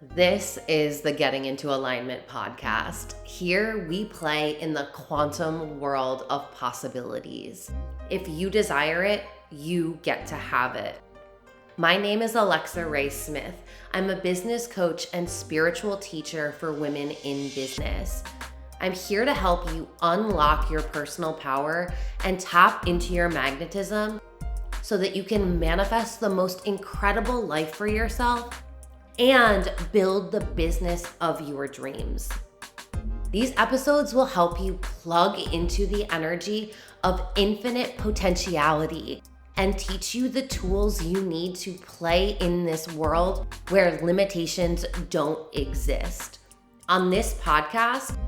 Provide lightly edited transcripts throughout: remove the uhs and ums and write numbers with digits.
This is the Getting Into Alignment podcast. Here we play in the quantum world of possibilities. If you desire it, you get to have it. My name is Alexa Ray Smith. I'm a business coach and spiritual teacher for women in business. I'm here to help you unlock your personal power and tap into your magnetism so that you can manifest the most incredible life for yourself and build the business of your dreams. These episodes will help you plug into the energy of infinite potentiality and teach you the tools you need to play in this world where limitations don't exist. On this podcast,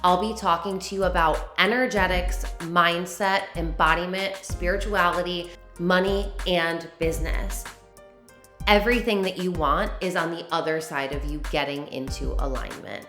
I'll be talking to you about energetics, mindset, embodiment, spirituality, money, and business. Everything that you want is on the other side of you getting into alignment.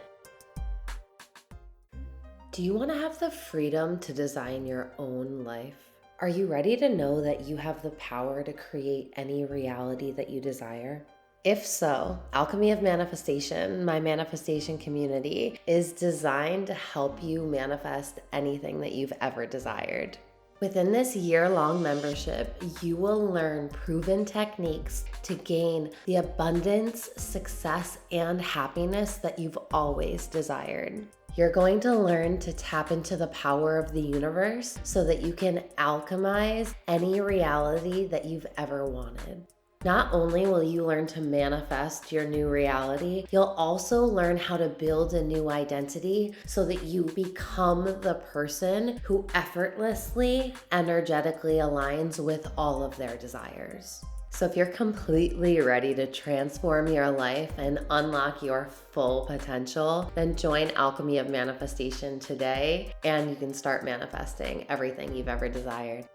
Do you want to have the freedom to design your own life? Are you ready to know that you have the power to create any reality that you desire? If so, Alchemy of Manifestation, my manifestation community, is designed to help you manifest anything that you've ever desired. Within this year-long membership, you will learn proven techniques to gain the abundance, success, and happiness that you've always desired. You're going to learn to tap into the power of the universe so that you can alchemize any reality that you've ever wanted. Not only will you learn to manifest your new reality, you'll also learn how to build a new identity so that you become the person who effortlessly, energetically aligns with all of their desires. So if you're completely ready to transform your life and unlock your full potential, then join Alchemy of Manifestation today, and you can start manifesting everything you've ever desired.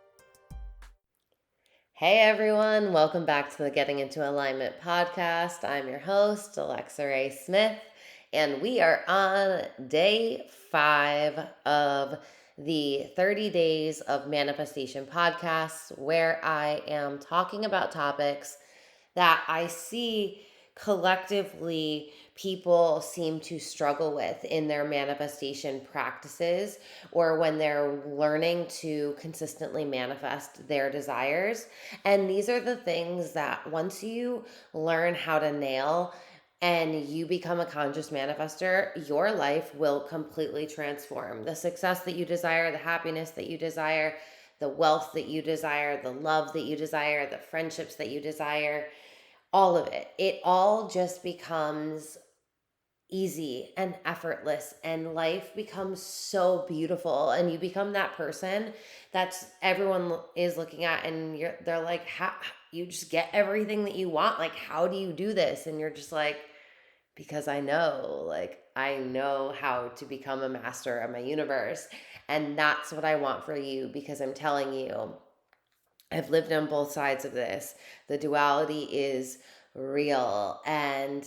Hey everyone, welcome back to the Getting Into Alignment podcast. I'm your host, Alexa Ray Smith, and we are on day 5 of the 30 Days of Manifestation podcasts, where I am talking about topics that I see collectively people seem to struggle with in their manifestation practices, or when they're learning to consistently manifest their desires. And these are the things that once you learn how to nail and you become a conscious manifester, your life will completely transform. The success that you desire, the happiness that you desire, the wealth that you desire, the love that you desire, the friendships that you desire, all of it. It all just becomes easy and effortless, and life becomes so beautiful, and you become that person that's everyone is looking at, and they're like, how you just get everything that you want, like how do you do this? And you're just like, because I know how to become a master of my universe. And that's what I want for you, because I'm telling you, I've lived on both sides of this. The duality is real, and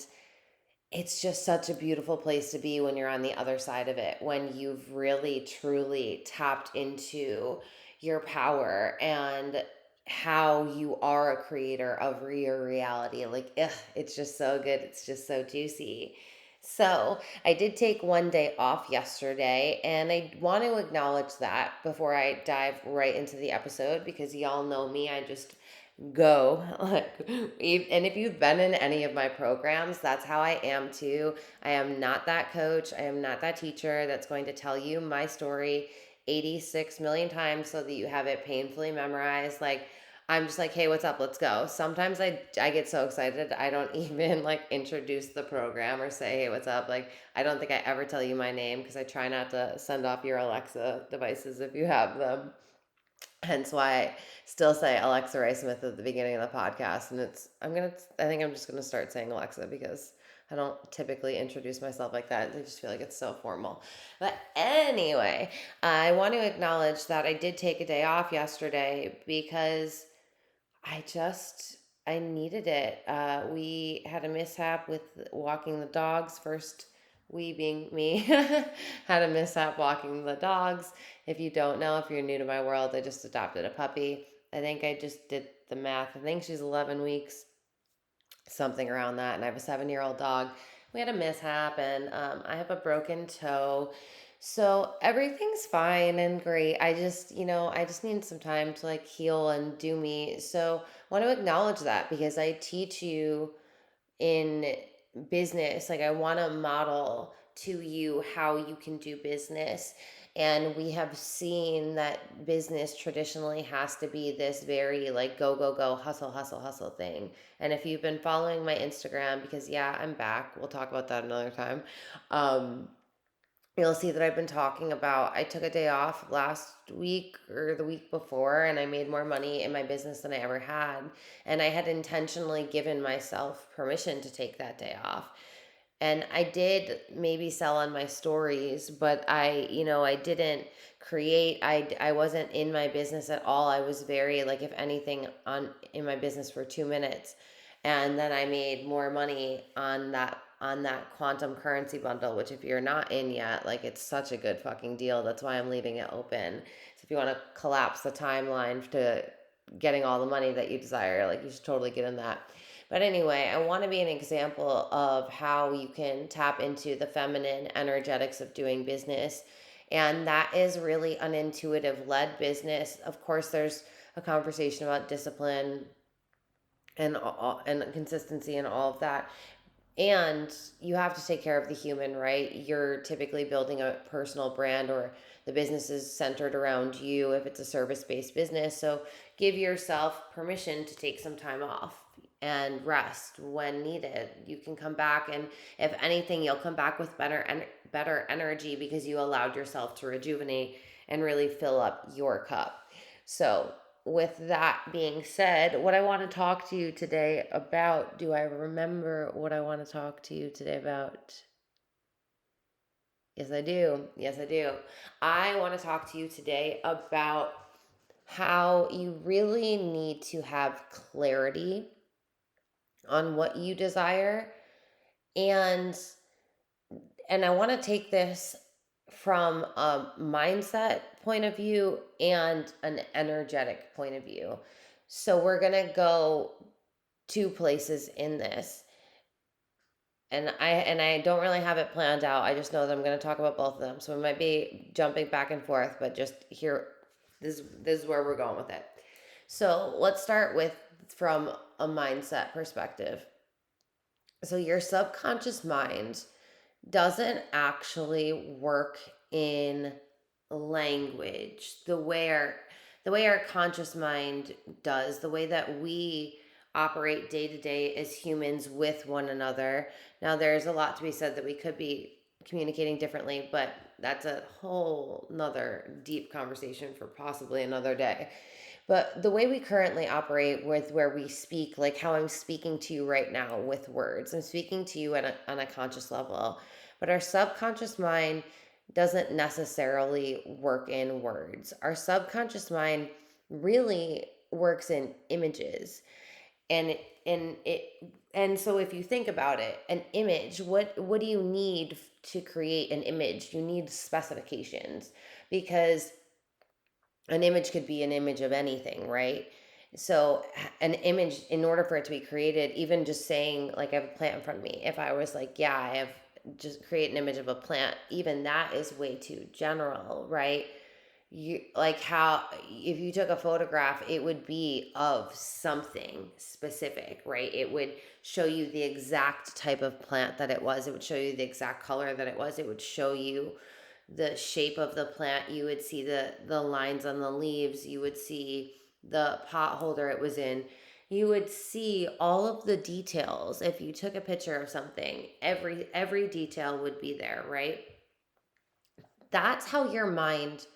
it's just such a beautiful place to be when you're on the other side of it, when you've really truly tapped into your power and how you are a creator of your reality. It's just so good. It's just so juicy. So I did take one day off yesterday, and I want to acknowledge that before I dive right into the episode, because y'all know me. I just go. And if you've been in any of my programs, that's how I am too. I am not that coach. I am not that teacher that's going to tell you my story 86 million times so that you have it painfully memorized. I'm just like, hey, what's up? Let's go. Sometimes I get so excited, I don't even introduce the program or say, hey, what's up? I don't think I ever tell you my name, because I try not to send off your Alexa devices if you have them. Hence why I still say Alexa Ray Smith at the beginning of the podcast. And I think I'm just gonna start saying Alexa, because I don't typically introduce myself like that. I just feel like it's so formal. But anyway, I want to acknowledge that I did take a day off yesterday because I needed it. We had a mishap with walking the dogs. First, we being me, had a mishap walking the dogs. If you don't know, if you're new to my world, I just adopted a puppy. I think I just did the math. I think she's 11 weeks. something around that. And I have a 7-year-old dog. We had a mishap, and I have a broken toe. So everything's fine and great. I just need some time to like heal and do me. So I want to acknowledge that because I teach you in business. Like, I want to model to you how you can do business. And we have seen that business traditionally has to be this very like go, go, go, hustle, hustle, hustle thing. And if you've been following my Instagram, because yeah, I'm back, we'll talk about that another time. Um, You'll see that I've been talking about I took a day off last week or the week before, and I made more money in my business than I ever had. And I had intentionally given myself permission to take that day off. And I did maybe sell on my stories, but I didn't create. I wasn't in my business at all. I was very like, if anything, on in my business for 2 minutes, and then I made more money on that quantum currency bundle. Which, if you're not in yet, like, it's such a good fucking deal. That's why I'm leaving it open. So if you want to collapse the timeline to getting all the money that you desire, like, you should totally get in that. But anyway, I want to be an example of how you can tap into the feminine energetics of doing business. And that is really an intuitive led business. Of course, there's a conversation about discipline and consistency and all of that. And you have to take care of the human, right? You're typically building a personal brand, or the business is centered around you if it's a service based business. So give yourself permission to take some time off and rest when needed. You can come back, and if anything, you'll come back with better energy because you allowed yourself to rejuvenate and really fill up your cup. So with that being said, what I want to talk to you today about, do I remember what I want to talk to you today about? Yes, I do. Yes, I do. I want to talk to you today about how you really need to have clarity on what you desire. And and I want to take this from a mindset point of view and an energetic point of view. So we're going to go two places in this. And I don't really have it planned out. I just know that I'm going to talk about both of them. So we might be jumping back and forth, but just here, this is where we're going with it. So let's start with from a mindset perspective. So your subconscious mind doesn't actually work in language the way our conscious mind does, the way that we operate day to day as humans with one another. Now, there's a lot to be said that we could be communicating differently, but that's a whole nother deep conversation for possibly another day. But the way we currently operate with where we speak, like how I'm speaking to you right now with words, I'm speaking to you on a conscious level. But our subconscious mind doesn't necessarily work in words. Our subconscious mind really works in images. And so if you think about it, an image, what do you need to create an image? You need specifications, because an image could be an image of anything, right? So an image, in order for it to be created, even just saying like I have a plant in front of me, if I was like, yeah, I have, just create an image of a plant, even that is way too general, right? You like how if you took a photograph, it would be of something specific, right? It would show you the exact type of plant that it was, it would show you the exact color that it was, it would show you the shape of the plant, you would see the lines on the leaves, you would see the pot holder it was in, you would see all of the details. If you took a picture of something, every detail would be there, right? That's how your mind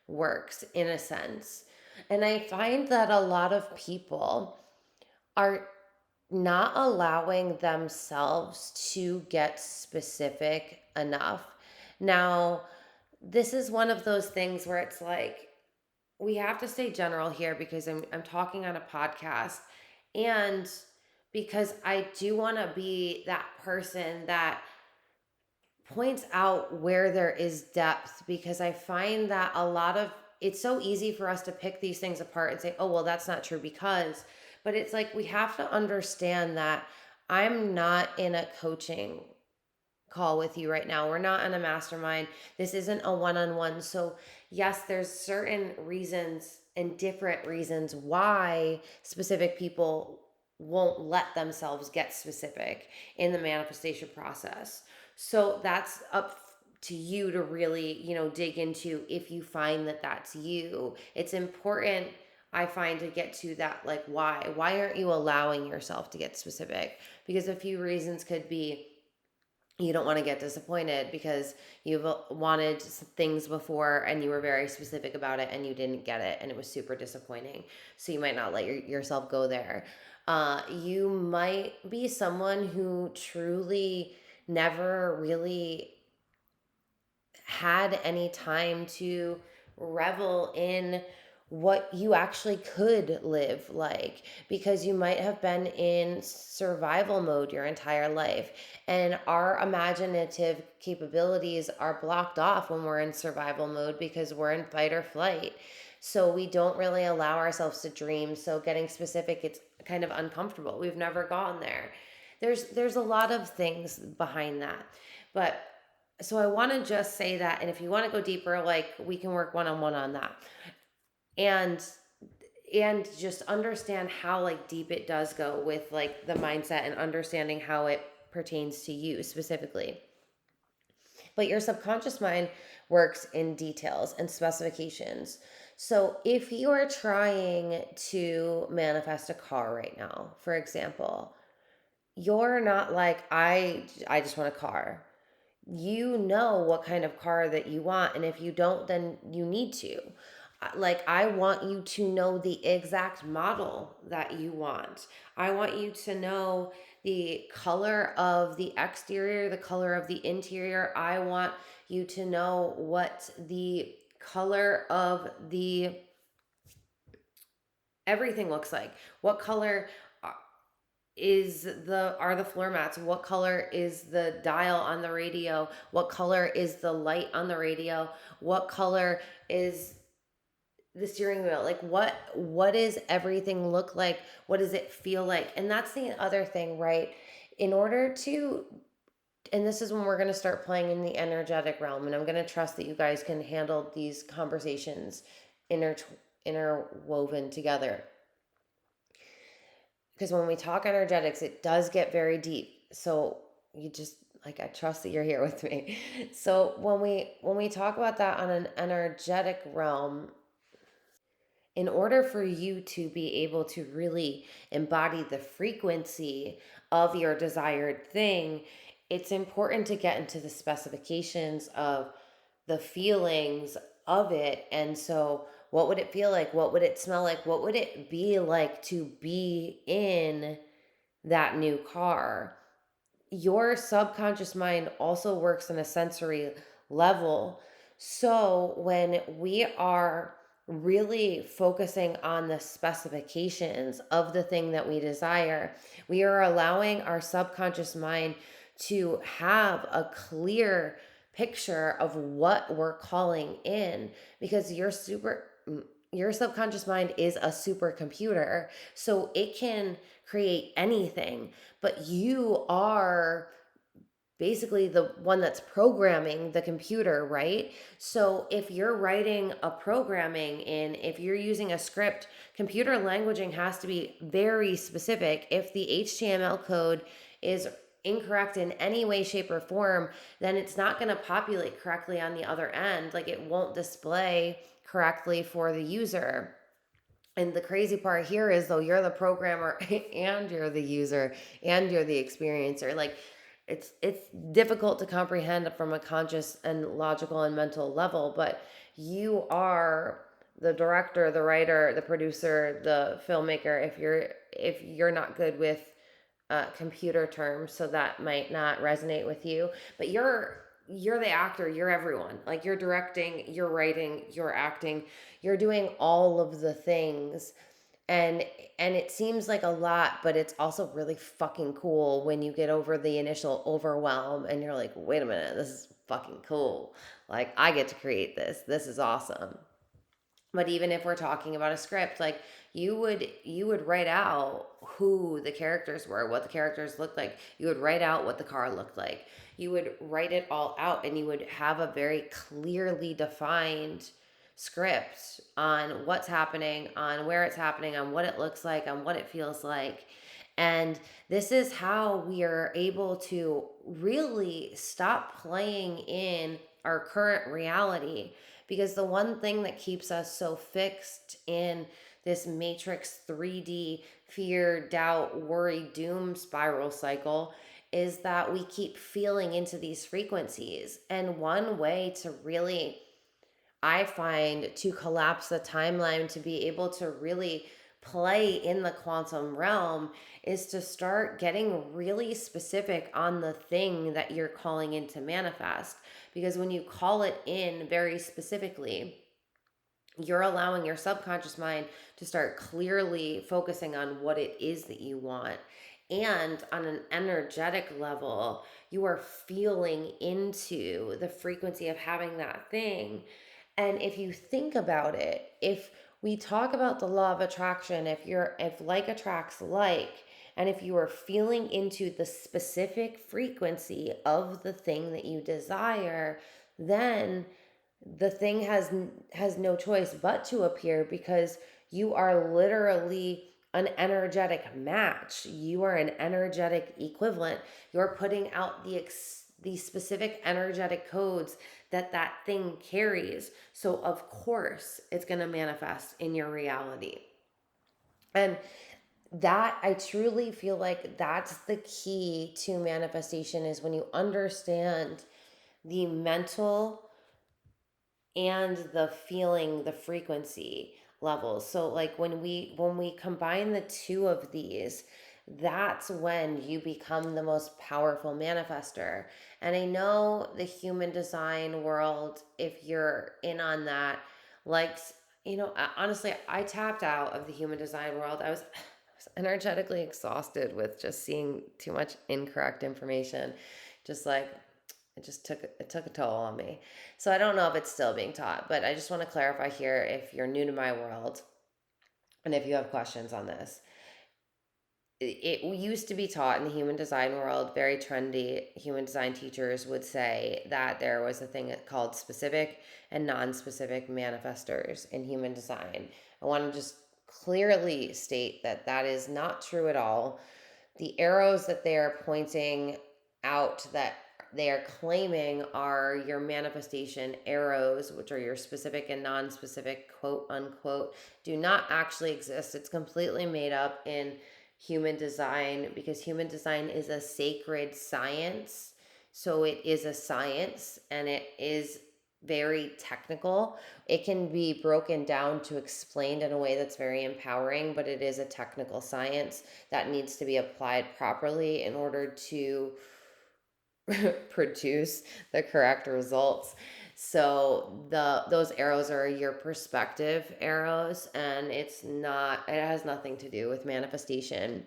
works in a sense. And I find that a lot of people are not allowing themselves to get specific enough. Now, this is one of those things where it's like we have to stay general here because I'm talking on a podcast, and because I do want to be that person that points out where there is depth, because I find that a lot of it's so easy for us to pick these things apart and say, "Oh, well, that's not true because," but it's like we have to understand that I'm not in a coaching call with you right now. We're not on a mastermind. This isn't a one-on-one. So, yes, there's certain reasons and different reasons why specific people won't let themselves get specific in the manifestation process. So, that's up to you to really, dig into if you find that that's you. It's important, I find, to get to that, like, why aren't you allowing yourself to get specific? Because a few reasons could be you don't want to get disappointed because you've wanted things before and you were very specific about it and you didn't get it and it was super disappointing. So you might not let yourself go there. You might be someone who truly never really had any time to revel in what you actually could live like, because you might have been in survival mode your entire life, and our imaginative capabilities are blocked off when we're in survival mode because we're in fight or flight. So we don't really allow ourselves to dream. So getting specific, it's kind of uncomfortable. We've never gone there. There's a lot of things behind that. But so I want to just say that, and if you want to go deeper, like, we can work one on one on that, and just understand how, like, deep it does go with, like, the mindset and understanding how it pertains to you specifically. But your subconscious mind works in details and specifications. So if you are trying to manifest a car right now, for example, you're not like, I just want a car. You know what kind of car that you want, and if you don't, then you need to. Like, I want you to know the exact model that you want. I want you to know the color of the exterior, the color of the interior. I want you to know what the color of the everything looks like. What color are the floor mats? What color is the dial on the radio? What color is the light on the radio? What color is the steering wheel? Like, what does everything look like? What does it feel like? And that's the other thing, right? In order to, and this is when we're going to start playing in the energetic realm, and I'm going to trust that you guys can handle these conversations interwoven together, because when we talk energetics, it does get very deep. So you just, like, I trust that you're here with me. So when we talk about that on an energetic realm, in order for you to be able to really embody the frequency of your desired thing, it's important to get into the specifications of the feelings of it. And so, what would it feel like? What would it smell like? What would it be like to be in that new car? Your subconscious mind also works on a sensory level. So when we are really focusing on the specifications of the thing that we desire, we are allowing our subconscious mind to have a clear picture of what we're calling in, because your subconscious mind is a supercomputer, so it can create anything, but you are basically the one that's programming the computer, right? So if you're writing a programming in, if you're using a script, computer languaging has to be very specific. If the HTML code is incorrect in any way, shape, or form, then it's not going to populate correctly on the other end. Like, it won't display correctly for the user. And the crazy part here is, though, you're the programmer and you're the user and you're the experiencer. Like, it's difficult to comprehend from a conscious and logical and mental level, but you are the director, the writer, the producer, the filmmaker. If you're not good with computer terms, so that might not resonate with you, but you're the actor, you're everyone. Like, you're directing, you're writing, you're acting, you're doing all of the things. And it seems like a lot, but it's also really fucking cool when you get over the initial overwhelm and you're like, wait a minute, this is fucking cool. Like, I get to create this. This is awesome. But even if we're talking about a script, like you would write out who the characters were, what the characters looked like. You would write out what the car looked like. You would write it all out, and you would have a very clearly defined script on what's happening, on where it's happening, on what it looks like, on what it feels like. And this is how we are able to really stop playing in our current reality, because the one thing that keeps us so fixed in this matrix 3D fear, doubt, worry, doom spiral cycle is that we keep feeling into these frequencies. And one way to really, I find, to collapse the timeline, to be able to really play in the quantum realm, is to start getting really specific on the thing that you're calling in to manifest. Because when you call it in very specifically, you're allowing your subconscious mind to start clearly focusing on what it is that you want. And on an energetic level, you are feeling into the frequency of having that thing. And if you think about it, if we talk about the law of attraction, if like attracts like, and if you are feeling into the specific frequency of the thing that you desire, then the thing has no choice but to appear, because you are literally an energetic match. You are an energetic equivalent. You're putting out the specific energetic codes that that thing carries. So of course it's going to manifest in your reality. And that, I truly feel like that's the key to manifestation, is when you understand the mental and the feeling, the frequency levels. So like when we combine the two of these, that's when you become the most powerful manifester. And I know the human design world, if you're in on that, likes, honestly, I tapped out of the human design world. I was energetically exhausted with just seeing too much incorrect information. Just like it took a toll on me. So I don't know if it's still being taught, but I just want to clarify here, if you're new to my world and if you have questions on this. It used to be taught in the human design world, very trendy human design teachers would say that there was a thing called specific and non-specific manifestors in human design. I want to just clearly state that that is not true at all. The arrows that they are pointing out, that they are claiming are your manifestation arrows, which are your specific and non-specific, quote unquote, do not actually exist. It's completely made up in human design, because human design is a sacred science. So it is a science, and it is very technical. It can be broken down to explained in a way that's very empowering, but it is a technical science that needs to be applied properly in order to produce the correct results. So those arrows are your perspective arrows, and it has nothing to do with manifestation.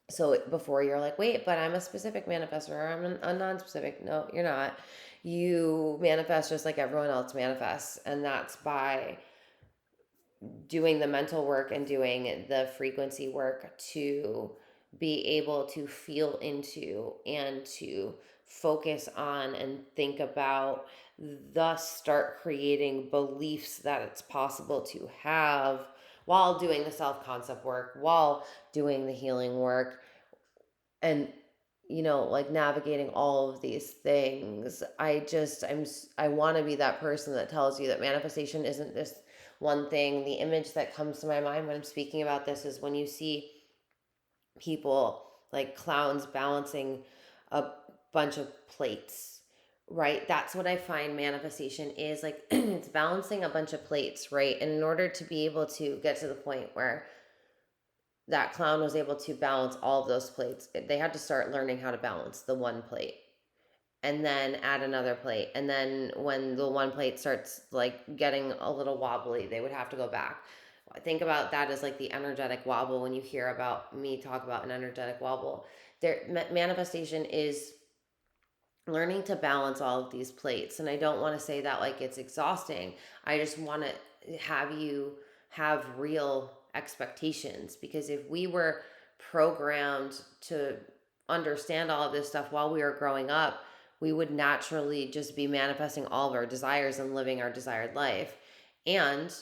So before you're like, wait, but I'm a specific manifestor, or I'm a non-specific. No, you're not. You manifest just like everyone else manifests, and that's by doing the mental work and doing the frequency work to be able to feel into and to focus on and think about, thus start creating beliefs that it's possible to have while doing the self-concept work, while doing the healing work, and like navigating all of these things. I want to be that person that tells you that manifestation isn't this one thing. The image that comes to my mind when I'm speaking about this is when you see people like clowns balancing a bunch of plates, right? That's what I find manifestation is like. It's balancing a bunch of plates, right? And in order to be able to get to the point where that clown was able to balance all of those plates, they had to start learning how to balance the one plate and then add another plate. And then when the one plate starts like getting a little wobbly, they would have to go back. I think about that as like the energetic wobble. When you hear about me talk about an energetic wobble, their manifestation is learning to balance all of these plates. And I don't want to say that like it's exhausting. I just want to have you have real expectations, because if we were programmed to understand all of this stuff while we were growing up, we would naturally just be manifesting all of our desires and living our desired life. And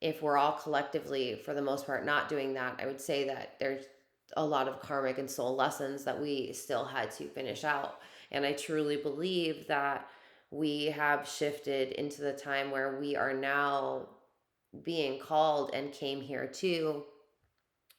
if we're all collectively, for the most part, not doing that, I would say that there's a lot of karmic and soul lessons that we still had to finish out. And I truly believe that we have shifted into the time where we are now being called and came here to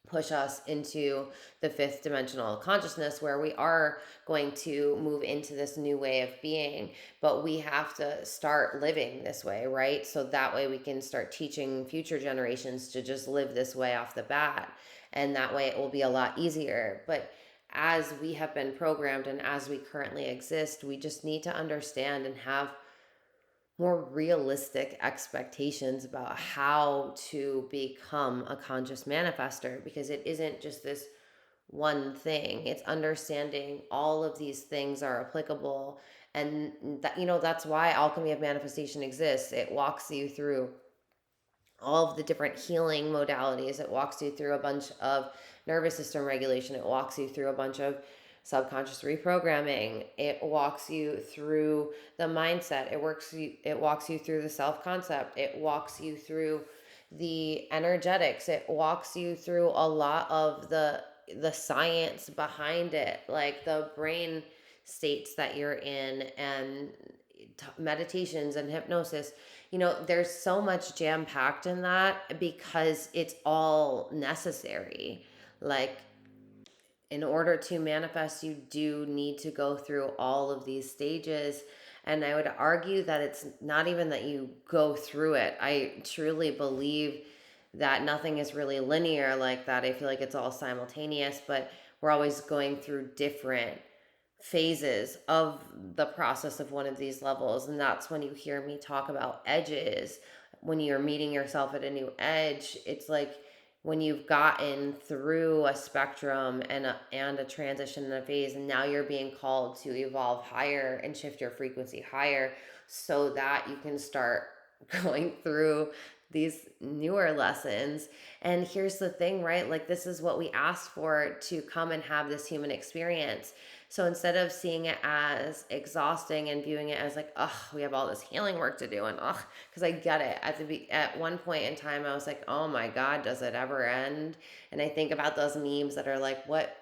push us into the fifth dimensional consciousness, where we are going to move into this new way of being. But we have to start living this way, right? So that way we can start teaching future generations to just live this way off the bat, and that way it will be a lot easier. But as we have been programmed and as we currently exist, we just need to understand and have more realistic expectations about how to become a conscious manifester, because it isn't just this one thing. It's understanding all of these things are applicable. And that, that's why alchemy of manifestation exists. It walks you through all of the different healing modalities. It walks you through a bunch of nervous system regulation. It walks you through a bunch of subconscious reprogramming. It walks you through the mindset. It walks you through the self-concept. It walks you through the energetics. It walks you through a lot of the science behind it, like the brain states that you're in, and meditations and hypnosis. There's so much jam packed in that, because it's all necessary. Like, in order to manifest, you do need to go through all of these stages. And I would argue that it's not even that you go through it. I truly believe that nothing is really linear like that. I feel like it's all simultaneous, but we're always going through different phases of the process of one of these levels. And that's when you hear me talk about edges. When you're meeting yourself at a new edge, it's like when you've gotten through a spectrum and a transition and a phase, and now you're being called to evolve higher and shift your frequency higher, so that you can start going through these newer lessons. And here's the thing, right? Like, this is what we asked for, to come and have this human experience. So instead of seeing it as exhausting and viewing it as like, oh, we have all this healing work to do, and because I get it. At one point in time, I was like, oh my God, does it ever end? And I think about those memes that are like, what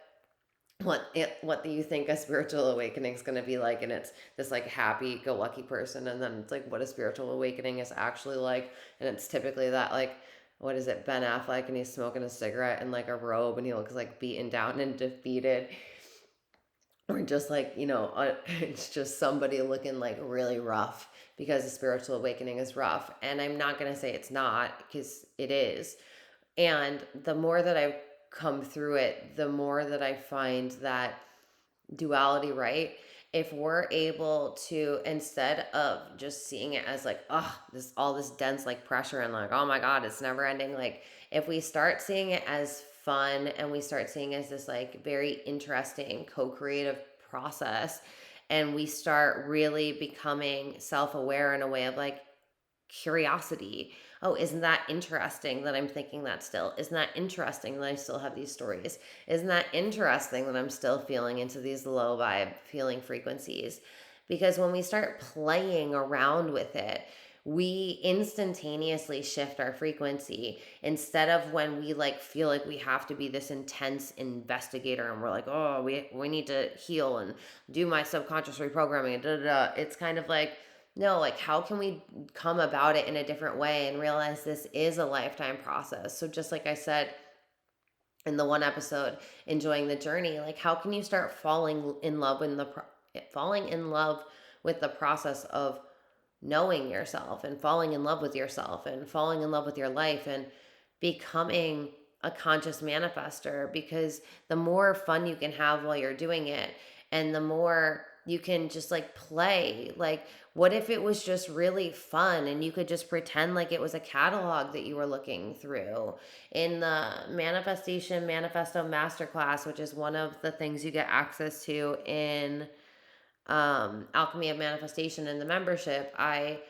do you think a spiritual awakening is going to be like? And it's this like happy go lucky person, and then it's like what a spiritual awakening is actually like. And it's typically that, like, what is it, Ben Affleck, and he's smoking a cigarette in like a robe, and he looks like beaten down and defeated. Or just like, it's just somebody looking like really rough, because the spiritual awakening is rough. And I'm not going to say it's not, because it is. And the more that I've come through it, the more that I find that duality, right? If we're able to, instead of just seeing it as like, all this dense like pressure, and like, oh my God, it's never ending. Like, if we start seeing it as fun, and we start seeing it as this like very interesting co-creative process, and we start really becoming self-aware in a way of like curiosity. Oh, isn't that interesting that I'm thinking that still? Isn't that interesting that I still have these stories? Isn't that interesting that I'm still feeling into these low vibe feeling frequencies? Because when we start playing around with it, we instantaneously shift our frequency, instead of when we like feel like we have to be this intense investigator, and we're like, oh, we need to heal and do my subconscious reprogramming and da da da. It's kind of like, no, like, how can we come about it in a different way and realize this is a lifetime process? So just like I said in the one episode, enjoying the journey, like, how can you start falling in love with the process of knowing yourself, and falling in love with yourself, and falling in love with your life, and becoming a conscious manifester? Because the more fun you can have while you're doing it, and the more you can just like play, like, what if it was just really fun, and you could just pretend like it was a catalog that you were looking through? In the Manifestation Manifesto Masterclass, which is one of the things you get access to in Alchemy of Manifestation in the membership, I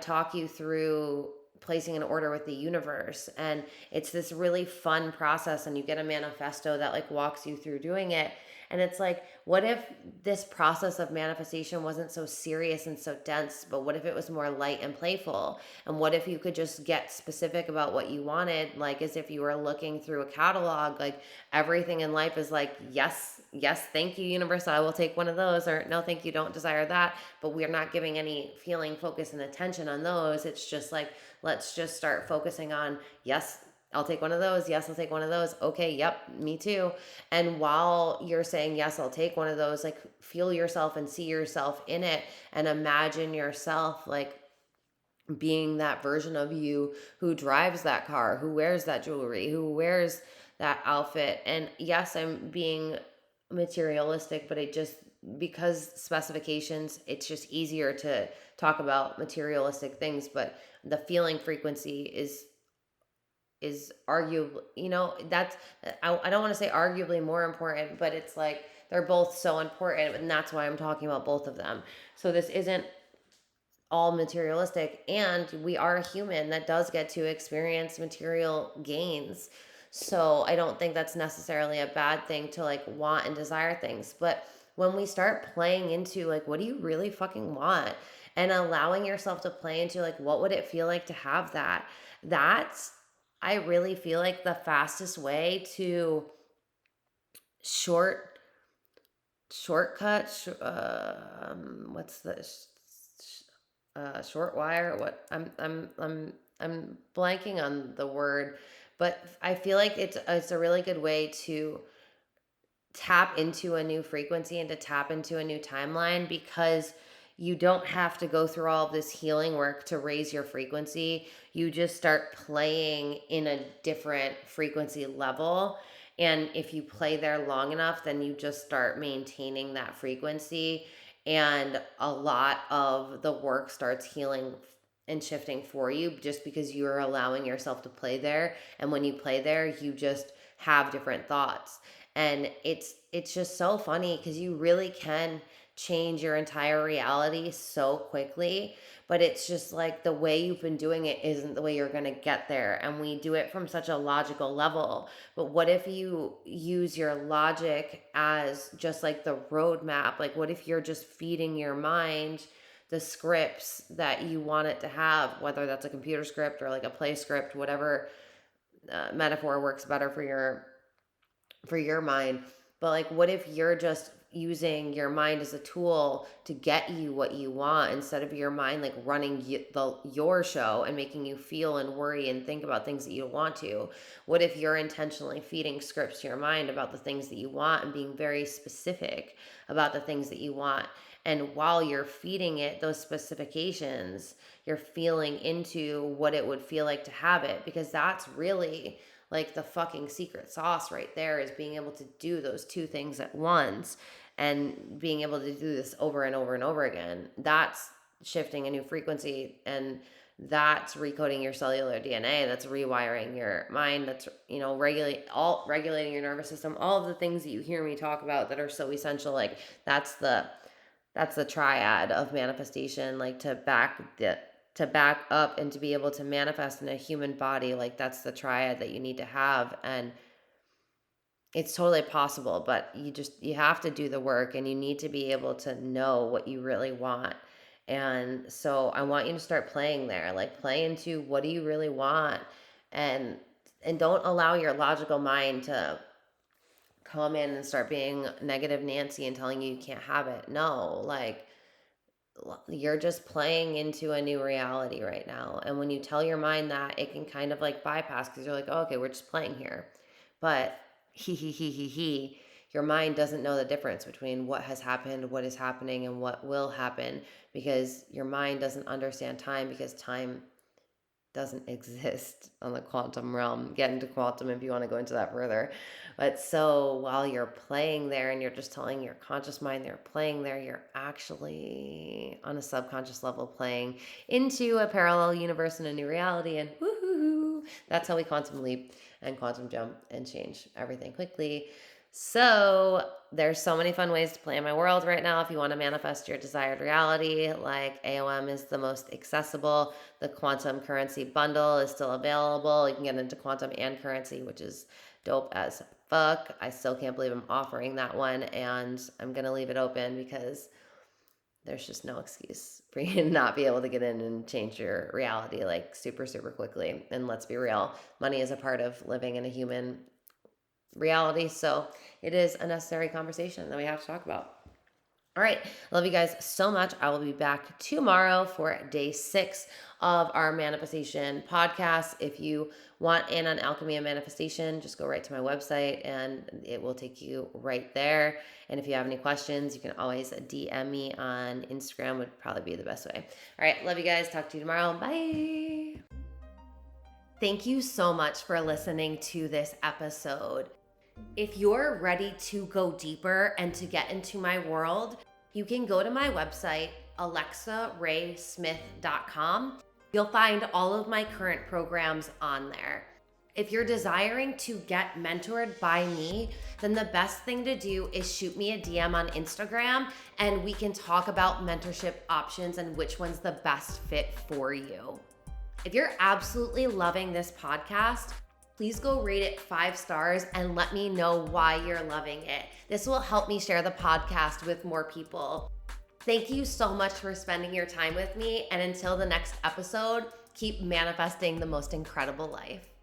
talk you through placing an order with the universe. And it's this really fun process, and you get a manifesto that like walks you through doing it. And it's like, what if this process of manifestation wasn't so serious and so dense, but what if it was more light and playful? And what if you could just get specific about what you wanted, like as if you were looking through a catalog, like everything in life is like, yes, yes, thank you, universe, I will take one of those, or no, thank you, don't desire that. But we're not giving any feeling, focus, and attention on those. It's just like, let's just start focusing on, yes, I'll take one of those. Yes, I'll take one of those. Okay, yep, me too. And while you're saying, yes, I'll take one of those, like feel yourself and see yourself in it, and imagine yourself like being that version of you who drives that car, who wears that jewelry, who wears that outfit. And yes, I'm being materialistic, but it just, because specifications, it's just easier to talk about materialistic things, but the feeling frequency is arguably, that's, I don't want to say arguably more important, but it's like they're both so important, and that's why I'm talking about both of them. So this isn't all materialistic, and we are a human that does get to experience material gains. So I don't think that's necessarily a bad thing to like want and desire things. But when we start playing into like, what do you really fucking want, and allowing yourself to play into like, what would it feel like to have that, that's, I really feel like the fastest way to short shortcut what's the short wire, what, I'm blanking on the word, but I feel like it's a really good way to tap into a new frequency and to tap into a new timeline, because you don't have to go through all of this healing work to raise your frequency. You just start playing in a different frequency level. And if you play there long enough, then you just start maintaining that frequency. And a lot of the work starts healing and shifting for you, just because you're allowing yourself to play there. And when you play there, you just have different thoughts. And it's just so funny, because you really can change your entire reality so quickly. But it's just like the way you've been doing it isn't the way you're going to get there, and we do it from such a logical level. But what if you use your logic as just like the roadmap? Like, what if you're just feeding your mind the scripts that you want it to have, whether that's a computer script or like a play script, whatever metaphor works better for your mind. But like, what if you're just using your mind as a tool to get you what you want, instead of your mind like running your show and making you feel and worry and think about things that you don't want to? What if you're intentionally feeding scripts to your mind about the things that you want, and being very specific about the things that you want? And while you're feeding it those specifications, you're feeling into what it would feel like to have it, because that's really like the fucking secret sauce right there, is being able to do those two things at once, and being able to do this over and over and over again. That's shifting a new frequency, and that's recoding your cellular DNA, that's rewiring your mind, that's regulating your nervous system, all of the things that you hear me talk about that are so essential. Like, that's the triad of manifestation, like to back up and to be able to manifest in a human body. Like, that's the triad that you need to have. And it's totally possible, but you have to do the work, and you need to be able to know what you really want. And so I want you to start playing there, like play into, what do you really want? And don't allow your logical mind to come in and start being negative Nancy and telling you can't have it. No, like, you're just playing into a new reality right now. And when you tell your mind that, it can kind of like bypass, because you're like, oh, okay, we're just playing here. But your mind doesn't know the difference between what has happened, what is happening, and what will happen, because your mind doesn't understand time, because time doesn't exist on the quantum realm. Get into quantum if you want to go into that further. But so while you're playing there, and you're just telling your conscious mind they're playing there, you're actually on a subconscious level playing into a parallel universe and a new reality. And woohoo! That's how we quantum leap and quantum jump and change everything quickly. So there's so many fun ways to play in my world right now. If you want to manifest your desired reality, like AOM is the most accessible. The quantum currency bundle is still available. You can get into quantum and currency, which is dope as fuck. I still can't believe I'm offering that one, and I'm gonna leave it open because there's just no excuse for you to not be able to get in and change your reality like super, super quickly. And let's be real, money is a part of living in a human reality. So it is a necessary conversation that we have to talk about. All right. Love you guys so much. I will be back tomorrow for day 6 of our manifestation podcast. If you want in on alchemy and manifestation, just go right to my website and it will take you right there. And if you have any questions, you can always DM me on Instagram, would probably be the best way. All right. Love you guys. Talk to you tomorrow. Bye. Thank you so much for listening to this episode. If you're ready to go deeper and to get into my world, you can go to my website, alexaraysmith.com. You'll find all of my current programs on there. If you're desiring to get mentored by me, then the best thing to do is shoot me a DM on Instagram and we can talk about mentorship options and which one's the best fit for you. If you're absolutely loving this podcast, please go rate it 5 stars and let me know why you're loving it. This will help me share the podcast with more people. Thank you so much for spending your time with me. And until the next episode, keep manifesting the most incredible life.